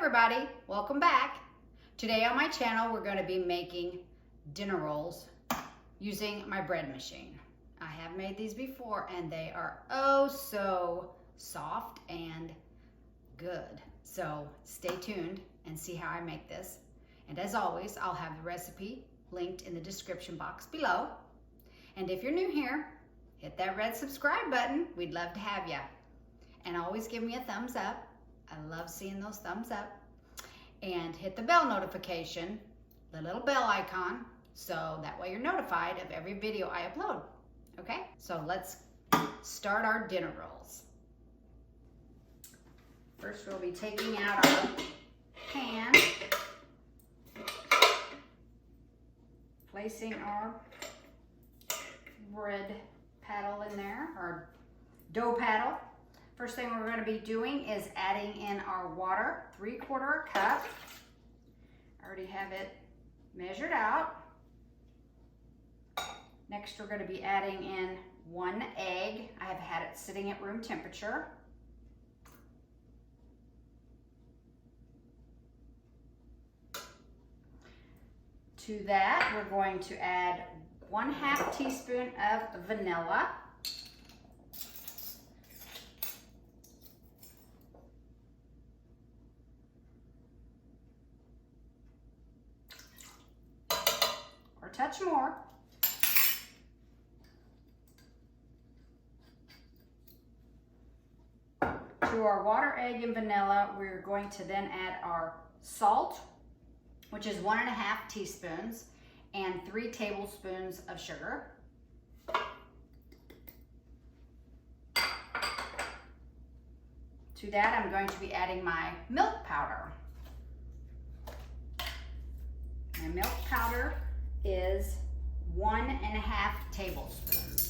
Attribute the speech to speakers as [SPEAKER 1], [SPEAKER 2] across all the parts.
[SPEAKER 1] everybody, welcome back. Today on my channel we're going to be making dinner rolls using my bread machine. I have made these before and they are oh so soft and good. So stay tuned and see how I make this. And as always, I'll have the recipe linked in the description box below. And if you're new here, hit that red subscribe button. We'd love to have you. And always give me a thumbs up. I love seeing those thumbs up. And hit the bell notification, the little bell icon, so that way you're notified of every video I upload. Okay, so let's start our dinner rolls. First we'll be taking out our pan, placing our bread paddle in there, our dough paddle. First thing we're going to be doing is adding in our water, 3/4 cup. I already have it measured out. Next we're going to be adding in 1 egg. I have had it sitting at room temperature. To that we're going to add 1/2 teaspoon of vanilla. Touch more. To our water, egg, and vanilla, we're going to then add our salt, which is 1.5 teaspoons, and 3 tablespoons of sugar. To that, I'm going to be adding my milk powder. My milk powder is 1.5 tablespoons.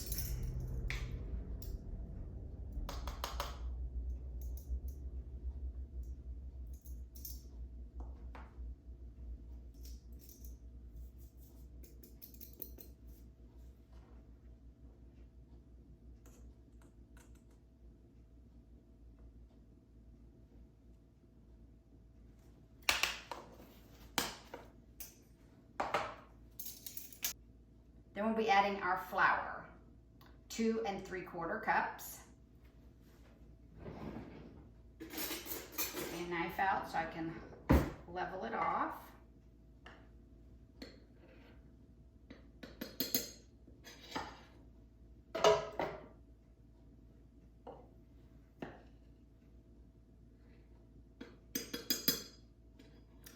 [SPEAKER 1] Then we'll be adding our flour, 2 3/4 cups. Get a knife out so I can level it off.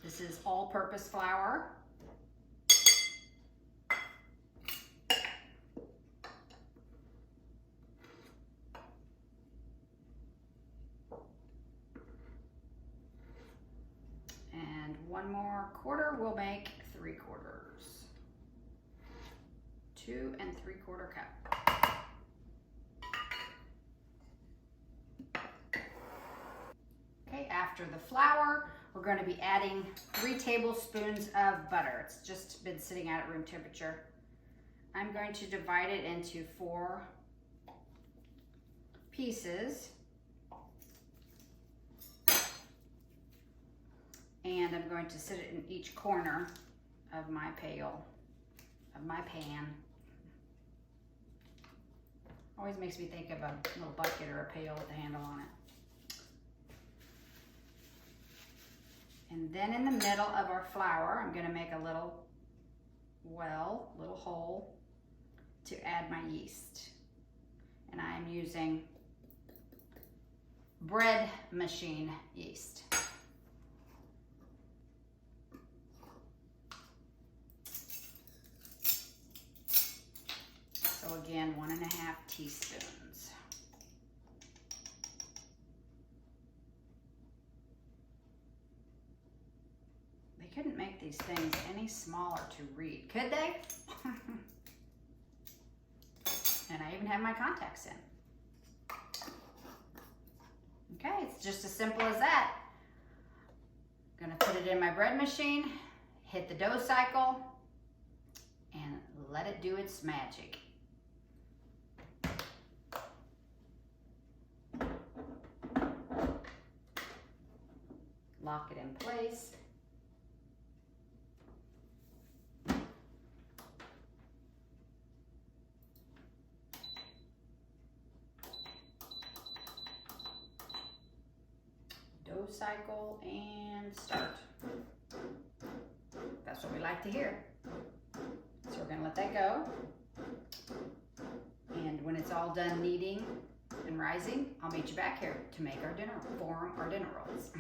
[SPEAKER 1] This is all-purpose flour. And 1 more quarter will make 3/4. 2 3/4 cup. Okay, after the flour, we're going to be adding 3 tablespoons of butter. It's just been sitting out at room temperature. I'm going to divide it into 4 pieces. And I'm going to sit it in each corner of my pail, of my pan. Always makes me think of a little bucket or a pail with a handle on it. And then in the middle of our flour, I'm going to make a little well, little hole to add my yeast. And I'm using bread machine yeast. So again, 1.5 teaspoons. They couldn't make these things any smaller to read, could they? And I even have my contacts in. Okay, it's just as simple as that. I'm gonna put it in my bread machine, hit the dough cycle, and let it do its magic. lock it in place. Dough cycle and start. That's what we like to hear. So we're going to let that go. And when it's all done kneading and rising, I'll meet you back here to make our form our dinner rolls.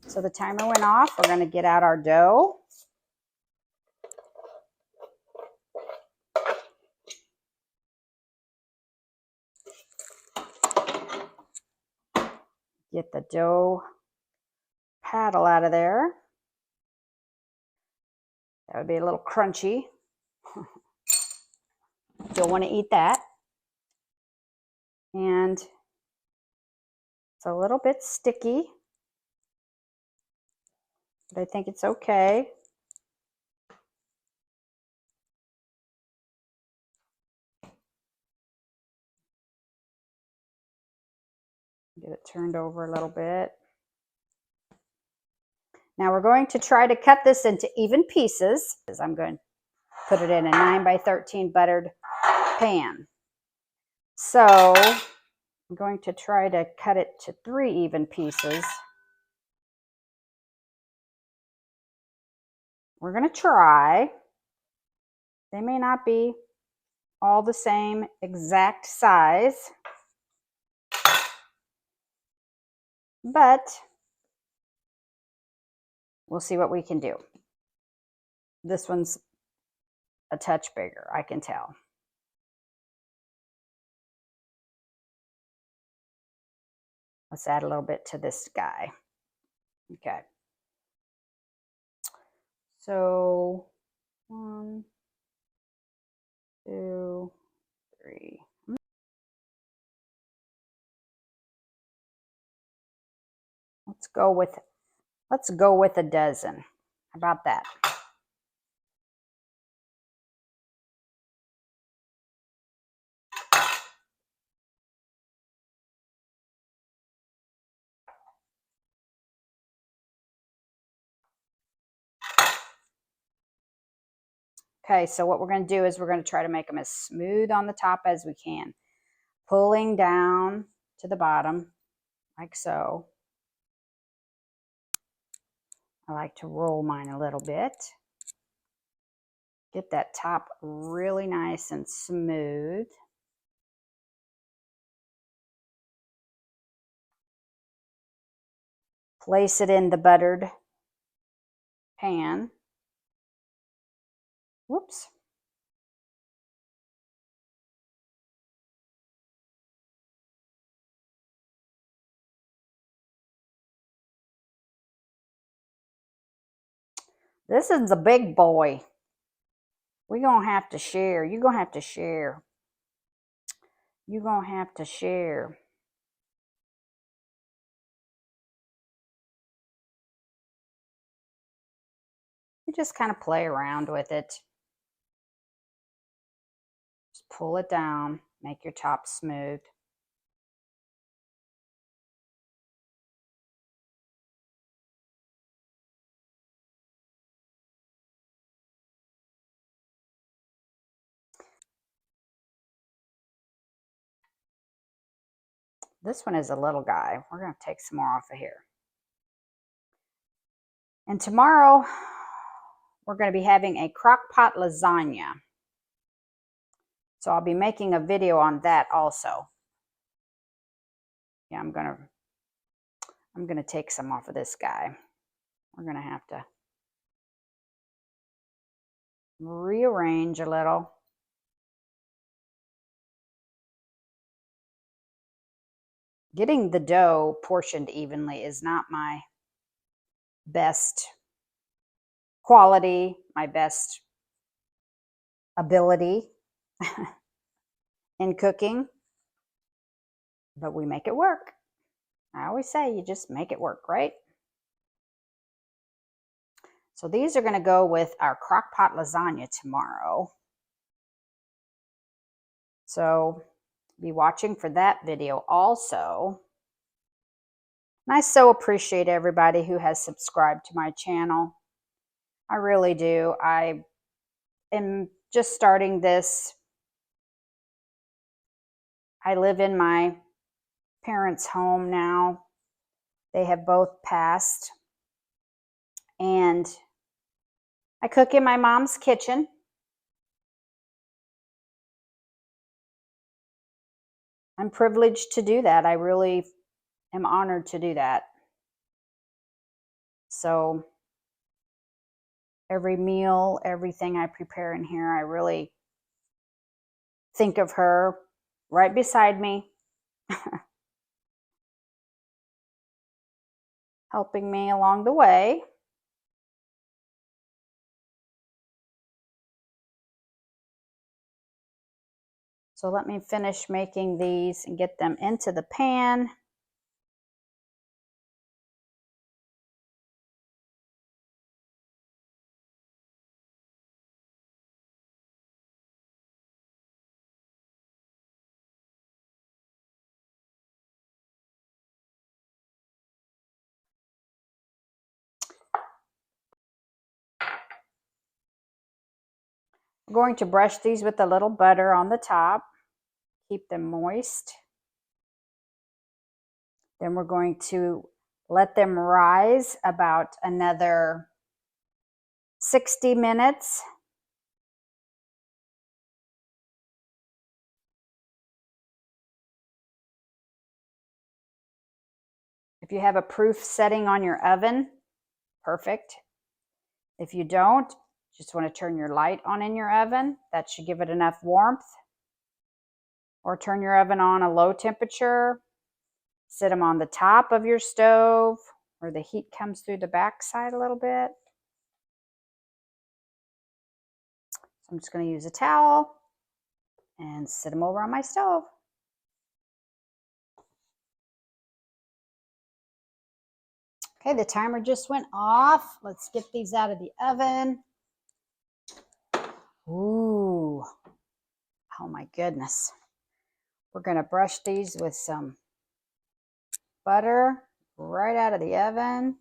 [SPEAKER 1] So the timer went off. We're going to get out our dough. Get the dough paddle out of there. That would be a little crunchy. You'll want to eat that. And it's a little bit sticky, but I think it's okay. Get it turned over a little bit. Now we're going to try to cut this into even pieces. I'm going to put it in a 9 by 13 buttered pan. So I'm going to try to cut it to 3 even pieces. We're going to try. They may not be all the same exact size, but we'll see what we can do. This one's a touch bigger, I can tell. Let's add a little bit to this guy. Okay. So 1, 2, 3. Let's go with a dozen. How about that? Okay, so what we're going to do is we're going to try to make them as smooth on the top as we can. Pulling down to the bottom, like so. I like to roll mine a little bit. Get that top really nice and smooth. Place it in the buttered pan. Whoops. This is a big boy. We're going to have to share. You're going to have to share. You're going to have to share. You just kind of play around with it. Just pull it down. Make your top smooth. This one is a little guy. We're going to take some more off of here. And tomorrow, we're going to be having a crock pot lasagna. So I'll be making a video on that also. Yeah, I'm going to take some off of this guy. We're going to have to rearrange a little. Getting the dough portioned evenly is not my best quality, my best ability in cooking, but we make it work. I always say you just make it work, right? So these are going to go with our crock pot lasagna tomorrow. So be watching for that video also. And I so appreciate everybody who has subscribed to my channel. I really do. I am just starting this. I live in my parents' home now. They have both passed. And I cook in my mom's kitchen. I'm privileged to do that. I really am honored to do that. So every meal, everything I prepare in here, I really think of her right beside me, helping me along the way. So let me finish making these and get them into the pan. I'm going to brush these with a little butter on the top, keep them moist. Then we're going to let them rise about another 60 minutes. If you have a proof setting on your oven, perfect. If you don't, just want to turn your light on in your oven. That should give it enough warmth. Or turn your oven on a low temperature. Sit them on the top of your stove where the heat comes through the back side a little bit. So I'm just going to use a towel and sit them over on my stove. Okay, the timer just went off. Let's get these out of the oven. Ooh, oh my goodness. We're going to brush these with some butter right out of the oven.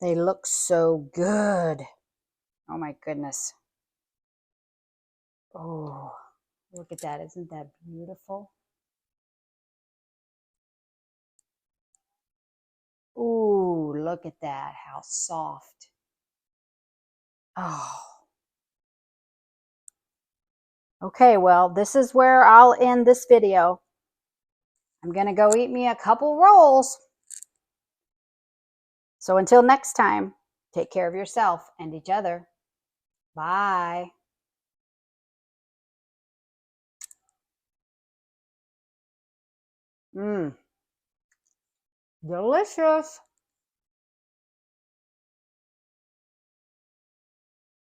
[SPEAKER 1] They look so good. Oh my goodness. Oh, look at that. Isn't that beautiful? Ooh, look at that. How soft. Oh. Okay, well, this is where I'll end this video. I'm going to go eat me a couple rolls. So until next time, take care of yourself and each other. Bye. Delicious.